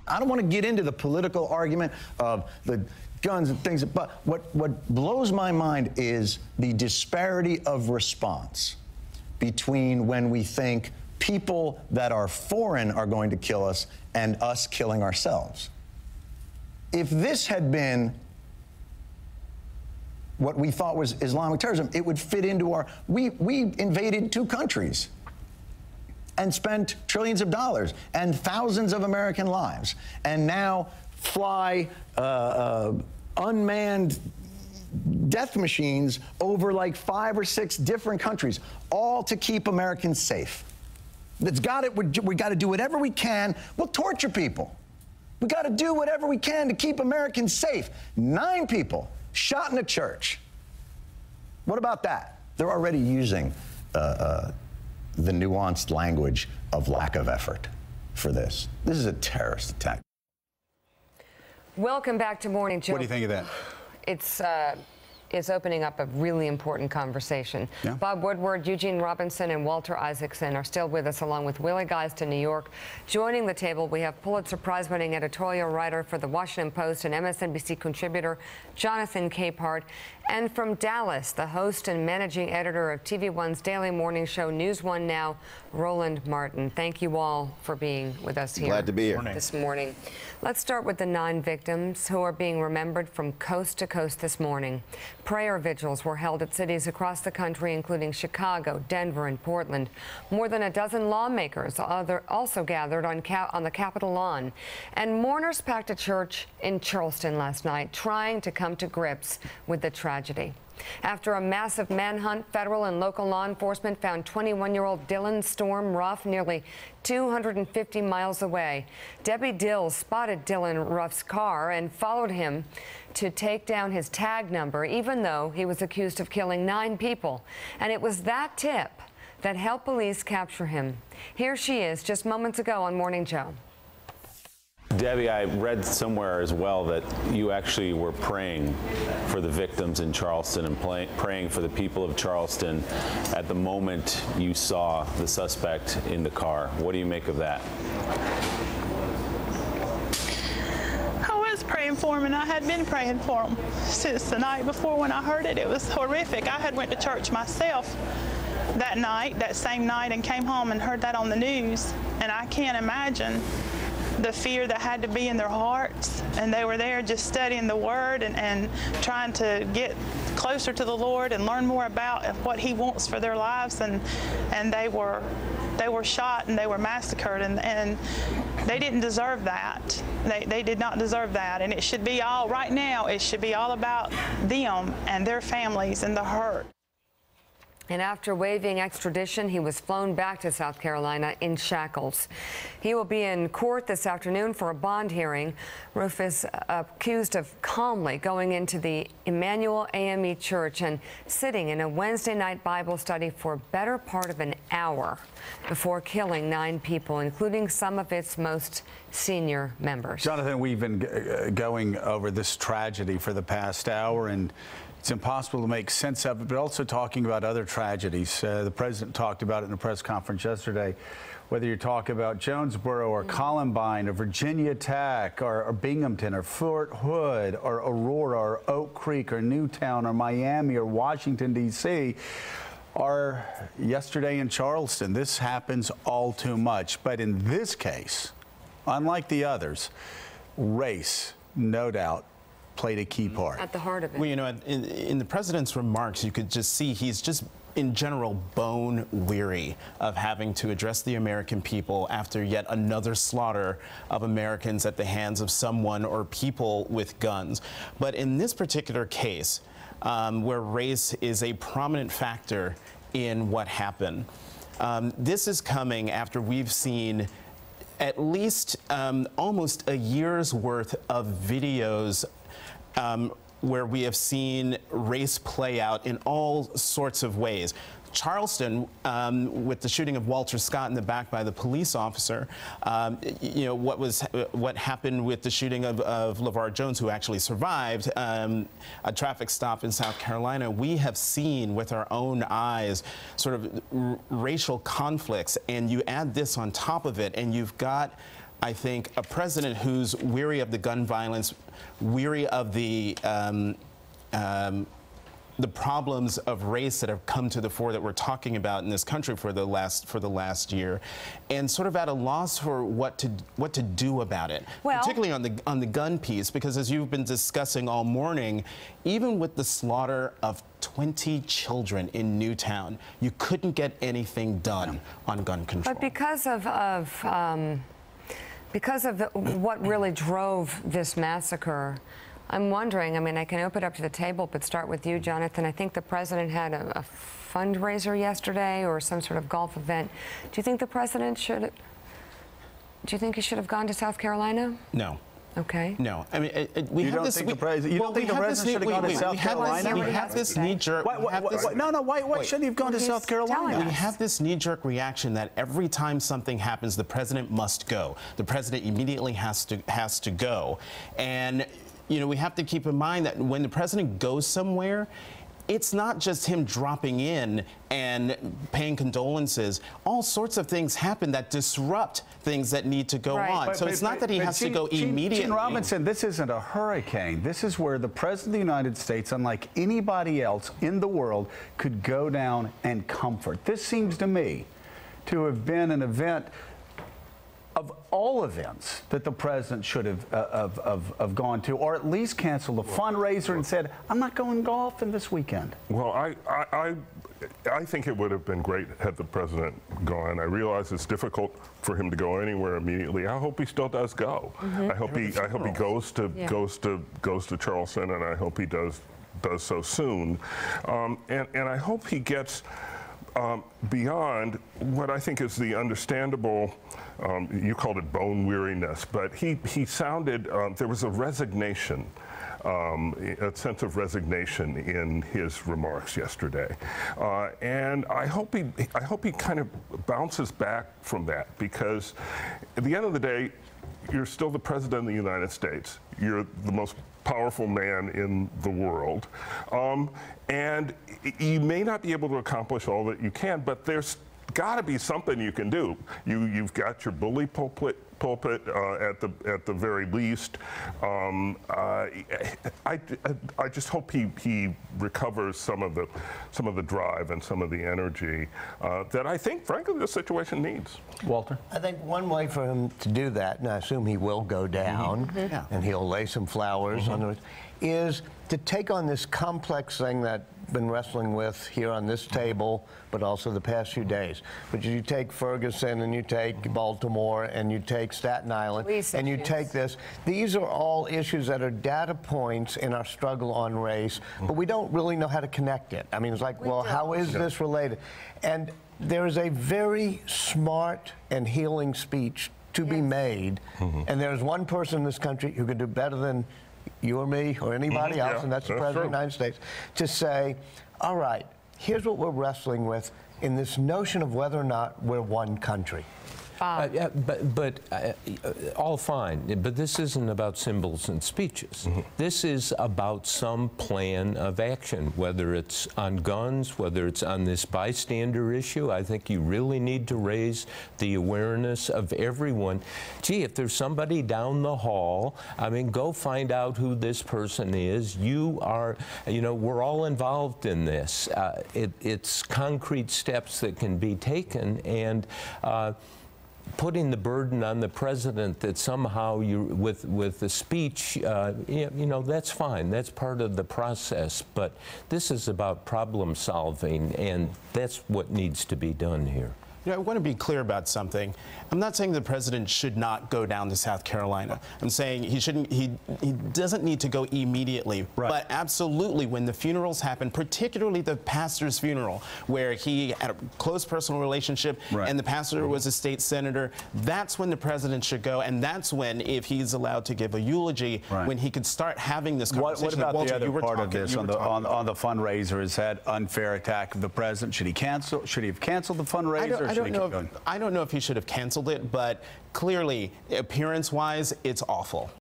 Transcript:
I don't want to get into the political argument of the guns and things, but what blows my mind is the disparity of response between when we think people that are foreign are going to kill us and us killing ourselves. If this had been what we thought was Islamic terrorism, it would fit into our... We invaded 2 countries and spent trillions of dollars and thousands of American lives, and now fly unmanned death machines over like 5 or 6 different countries, all to keep Americans safe. We got to do whatever we can. We'll torture people. We got to do whatever we can to keep Americans safe. 9 people shot in a church. What about that? They're already using the nuanced language of lack of effort for this. This is a terrorist attack. Welcome back to Morning Joe. What do you think of that? It's opening up a really important conversation. Yeah. Bob Woodward, Eugene Robinson, and Walter Isaacson are still with us, along with Willie Geist in New York. Joining the table, we have Pulitzer Prize-winning editorial writer for The Washington Post and MSNBC contributor Jonathan Capehart, and from Dallas, the host and managing editor of TV One's daily morning show News One Now, Roland Martin. Thank you all for being with us here. Glad to be here this morning. Let's start with the 9 victims who are being remembered from coast to coast this morning. Prayer vigils were held at cities across the country, including Chicago, Denver, and Portland. More than a dozen lawmakers also gathered on the Capitol lawn. And mourners packed a church in Charleston last night, trying to come to grips with the tragedy. After a massive manhunt, federal and local law enforcement found 21-year-old Dylan Storm Ruff nearly 250 miles away. Debbie Dills spotted Dylan Ruff's car and followed him to take down his tag number, even though he was accused of killing 9 people. And it was that tip that helped police capture him. Here she is just moments ago on Morning Joe. Debbie, I read somewhere as well that you actually were praying for the victims in Charleston and praying for the people of Charleston at the moment you saw the suspect in the car. What do you make of that? I was praying for him, and I had been praying for him since the night before when I heard it. It was horrific. I had went to church myself that night, that same night, and came home and heard that on the news, and I can't imagine the fear that had to be in their hearts. And they were there just studying the Word and trying to get closer to the Lord and learn more about what He wants for their lives. And they were shot and they were massacred, and they didn't deserve that. They did not deserve that. And it should be all, right now, it should be all about them and their families and the hurt. And after waiving extradition, he was flown back to South Carolina in shackles. He will be in court this afternoon for a bond hearing. Ruff is accused of calmly going into the Emmanuel AME Church and sitting in a Wednesday night Bible study for a better part of an hour before killing 9 people, including some of its most senior members. Jonathan, we've been going over this tragedy for the past hour, and it's impossible to make sense of it, but also talking about other tragedies. The president talked about it in a press conference yesterday. Whether you talk about Jonesboro or Columbine or Virginia Tech or Binghamton or Fort Hood or Aurora or Oak Creek or Newtown or Miami or Washington, D.C., or yesterday in Charleston, this happens all too much. But in this case, unlike the others, race, no doubt, played a key part. At the heart of it. Well, you know, in the president's remarks, you could just see he's just, in general, bone weary of having to address the American people after yet another slaughter of Americans at the hands of someone or people with guns. But in this particular case, where race is a prominent factor in what happened, this is coming after we've seen at least almost a year's worth of videos where we have seen race play out in all sorts of ways. Charleston, with the shooting of Walter Scott in the back by the police officer, you know, what happened with the shooting of LeVar Jones, who actually survived a traffic stop in South Carolina. We have seen with our own eyes sort of racial conflicts, and you add this on top of it, and you've got I think, a president who's weary of the gun violence, weary of the problems of race that have come to the fore that we're talking about in this country for the last year, and sort of at a loss for what to do about it, particularly on the gun piece, because as you've been discussing all morning, even with the slaughter of 20 children in Newtown, you couldn't get anything done on gun control. But because of what really drove this massacre, I'm wondering, I mean, I can open it up to the table, but start with you, Jonathan. I think the president had a fundraiser yesterday or some sort of golf event. Do you think the president should, do you think he should have gone to South Carolina? No. Okay. No, I mean, you don't think the president should have gone to South Carolina? We have this knee-jerk. Why shouldn't he have gone to South Carolina? We have this knee-jerk reaction that every time something happens, the president must go. The president immediately has to go, and you know, we have to keep in mind that when the president goes somewhere, it's not just him dropping in and paying condolences. All sorts of things happen that disrupt things that need to go on. So it's not that he has to go immediately. Gene Robinson, this isn't a hurricane. This is where the President of the United States, unlike anybody else in the world, could go down and comfort. This seems to me to have been an event of all events that the president should have gone to, or at least canceled a fundraiser and said, I'm not going golfing this weekend. Well, I think it would have been great had the president gone. I realize it's difficult for him to go anywhere immediately. I hope he still does go. I hope he goes to Charleston, and I hope he does so soon. And I hope he gets beyond what I think is the understandable, you called it bone weariness, but he sounded, there was a resignation, a sense of resignation in his remarks yesterday. And I hope he kind of bounces back from that, because at the end of the day, you're still the president of the United States. You're the most powerful man in the world. And you may not be able to accomplish all that you can, but there's got to be something you can do. You've got your bully pulpit at the very least. I just hope he recovers some of the drive and some of the energy that I think, frankly, this situation needs. Walter? I think one way for him to do that, and I assume he will go down, and he'll lay some flowers on it, is to take on this complex thing that I've been wrestling with here on this table, but also the past few days. But you take Ferguson, and you take Baltimore, and you take Staten Island, and you take this. These are all issues that are data points in our struggle on race, but we don't really know how to connect it. I mean, it's like, well, how is this related? And there is a very smart and healing speech to be made, and there's one person in this country who can do better than you or me or anybody else, and that's the President of the United States, to say, all right, here's what we're wrestling with in this notion of whether or not we're one country. All fine, but this isn't about symbols and speeches. This is about some plan of action, whether it's on guns, whether it's on this bystander issue. I think you really need to raise the awareness of everyone. Gee, if there's somebody down the hall, I mean, go find out who this person is. You are, you know, we're all involved in this. It's concrete steps that can be taken, and putting the burden on the president that somehow with the speech, you know, that's fine. That's part of the process. But this is about problem solving, and that's what needs to be done here. You know, I want to be clear about something. I'm not saying the president should not go down to South Carolina. I'm saying he shouldn't. He doesn't need to go immediately. Right. But absolutely, when the funerals happen, particularly the pastor's funeral, where he had a close personal relationship, and the pastor was a state senator, that's when the president should go, and that's when, if he's allowed to give a eulogy, when he could start having this conversation. What about Walter, the other part of this on the fundraiser? Is that unfair attack of the president? Should he cancel? Should he have canceled the fundraiser? I don't know if he should have canceled it, but clearly, appearance-wise, it's awful.